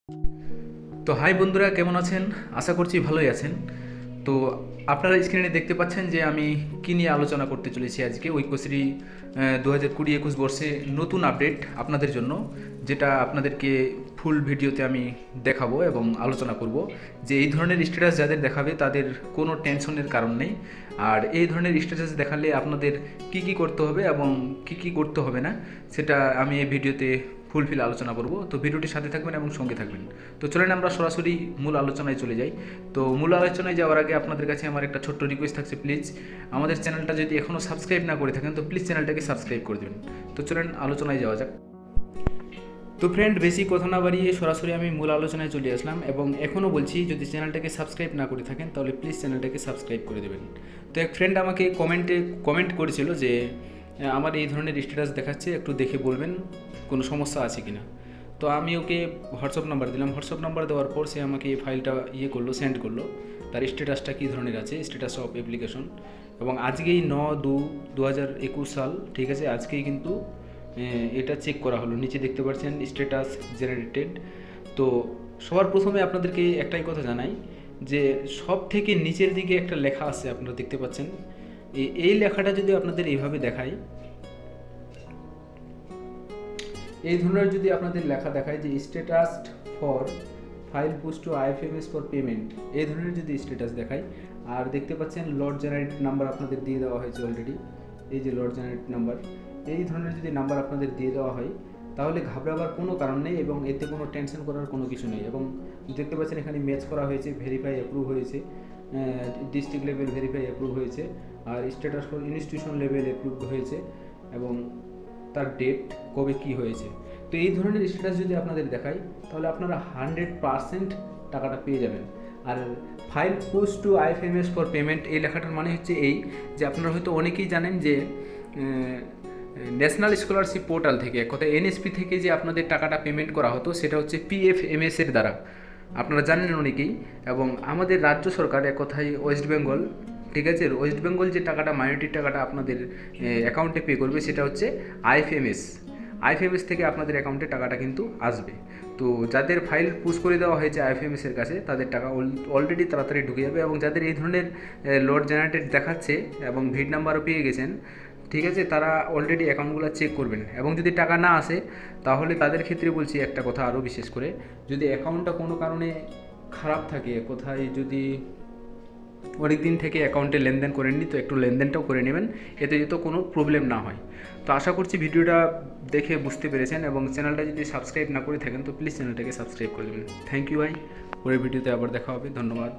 তো হাই বন্ধুরা, কেমন আছেন? আশা করছি ভালোই আছেন। তো আপনারা স্ক্রিনে দেখতে পাচ্ছেন যে আমি কী নিয়ে আলোচনা করতে চলেছি আজকে ঐক্যশ্রী 2020-21 বর্ষে নতুন আপডেট আপনাদের জন্য, যেটা আপনাদেরকে ফুল ভিডিওতে আমি দেখাবো এবং আলোচনা করব যে এই ধরনের স্ট্যাটাস যাদের দেখাবে তাদের কোনো টেনশনের কারণ নেই। আর এই ধরনের স্ট্যাটাস দেখালে আপনাদের কি কি করতে হবে এবং কি কি করতে হবে না সেটা আমি এই ভিডিওতে ফুলফিল আলোচনা করব। তো ভিডিওটির সাথে থাকবেন এবং সঙ্গে থাকবেন। তো চলেন আমরা সরাসরি মূল আলোচনায় চলে যাই। তো মূল আলোচনায় যাওয়ার আগে আপনাদের কাছে আমার একটা ছোট্ট রিকোয়েস্ট থাকছে, প্লিজ আমাদের চ্যানেলটা যদি এখনও সাবস্ক্রাইব না করে থাকেন তো প্লিজ চ্যানেলটাকে সাবস্ক্রাইব করে দেবেন। তো চলেন আলোচনায় যাওয়া যাক। তো ফ্রেন্ড, বেশি কথা না বাড়িয়ে সরাসরি আমি মূল আলোচনায় চলে আসলাম এবং এখনও বলছি, যদি চ্যানেলটাকে সাবস্ক্রাইব না করে থাকেন তাহলে প্লিজ চ্যানেলটাকে সাবস্ক্রাইব করে দেবেন। তো এক ফ্রেন্ড আমাকে কমেন্ট করেছিল যে আমার এই ধরনের স্ট্যাটাস দেখাচ্ছে, একটু দেখে বলবেন কোনো সমস্যা আছে কি না। তো আমি ওকে হোয়াটসঅ্যাপ নাম্বার দিলাম। হোয়াটসঅ্যাপ নাম্বার দেওয়ার পর সে আমাকে এই ফাইলটা সেন্ড করলো, তার স্ট্যাটাসটা কী ধরনের আছে, স্ট্যাটাস অফ অ্যাপ্লিকেশন। এবং আজকেই 9/2/2021 সাল, ঠিক আছে, আজকেই কিন্তু এটা চেক করা হলো। নিচে দেখতে পাচ্ছেন স্ট্যাটাস জেনারেটেড। তো সবার প্রথমে আপনাদেরকে একটাই কথা জানাই যে সব থেকে নিচের দিকে একটা লেখা আছে, আপনারা দেখতে পাচ্ছেন। এই লেখাটা যদি আপনাদের এইভাবে দেখায়, এই ধরনের যদি আপনাদের লেখা দেখায় যে status for file push to IFMS for payment, এই ধরনের যদি স্ট্যাটাস দেখায়, আর দেখতে পাচ্ছেন লট জেনারেট নাম্বার আপনাদের দিয়ে দেওয়া হয়েছে অলরেডি, এই যে লট জেনারেট নাম্বার, এই ধরনের যদি নাম্বার আপনাদের দিয়ে দেওয়া হয় তাহলে ঘাবড়াবার কোনো কারণ নেই এবং এতে কোনো টেনশন করার কোনো কিছু নেই। এবং দেখতে পাচ্ছেন এখানে ম্যাচ করা হয়েছে, ভেরিফাই অ্যাপ্রুভ হয়েছে, ডিস্ট্রিক্ট লেভেল ভেরিফাই অ্যাপ্রুভ হয়েছে, আর status for institution level approve হয়েছে এবং তার ডেট কবে কি হয়েছে। তো এই ধরনের স্ট্যাটাস যদি আপনাদের দেখায় তাহলে আপনারা 100% টাকাটা পেয়ে যাবেন। আর file push to IFMS for payment, এই লেখাটার মানে হচ্ছে এই যে আপনারা হয়তো অনেকেই জানেন যে ন্যাশনাল স্কলারশিপ পোর্টাল থেকে, এক কথা এনএসপি থেকে যে আপনাদের টাকাটা পেমেন্ট করা হতো সেটা হচ্ছে পিএফএমএস এর দ্বারা, আপনারা জানেন অনেকেই। এবং আমাদের রাজ্য সরকার, এক কথায় ওয়েস্ট বেঙ্গল, ঠিক আছে, ওয়েস্ট বেঙ্গল যে টাকাটা, মাইনরিটির টাকাটা আপনাদের অ্যাকাউন্টে পে করবে সেটা হচ্ছে আইএফএমএস থেকে আপনাদের অ্যাকাউন্টে টাকাটা কিন্তু আসবে। তো যাদের ফাইল পুশ করে দেওয়া হয়েছে আইএফএমএস এর কাছে তাদের টাকা অলরেডি তাড়াতাড়ি ঢুকে যাবে। এবং যাদের এই ধরনের লট জেনারেটেড দেখাচ্ছে এবং ভিড নাম্বারও পেয়ে গেছেন, ঠিক আছে, তারা অলরেডি অ্যাকাউন্টগুলো চেক করবেন। এবং যদি টাকা না আসে তাহলে তাদের ক্ষেত্রে বলছি একটা কথা আরও বিশেষ করে, যদি অ্যাকাউন্টটা কোনো কারণে খারাপ থাকে, কোথায় যদি অনেক দিন থেকে অ্যাকাউন্টে লেনদেন করেননি, তো একটু লেনদেনটাও করে নেবেন, এতে যেহেতু কোনো প্রবলেম না হয়। তো আশা করছি ভিডিওটা দেখে বুঝতে পেরেছেন এবং চ্যানেলটা যদি সাবস্ক্রাইব না করে থাকেন তো প্লিজ চ্যানেলটাকে সাবস্ক্রাইব করে দেবেন। থ্যাংক ইউ ভাই, পরের ভিডিওতে আবার দেখা হবে। ধন্যবাদ।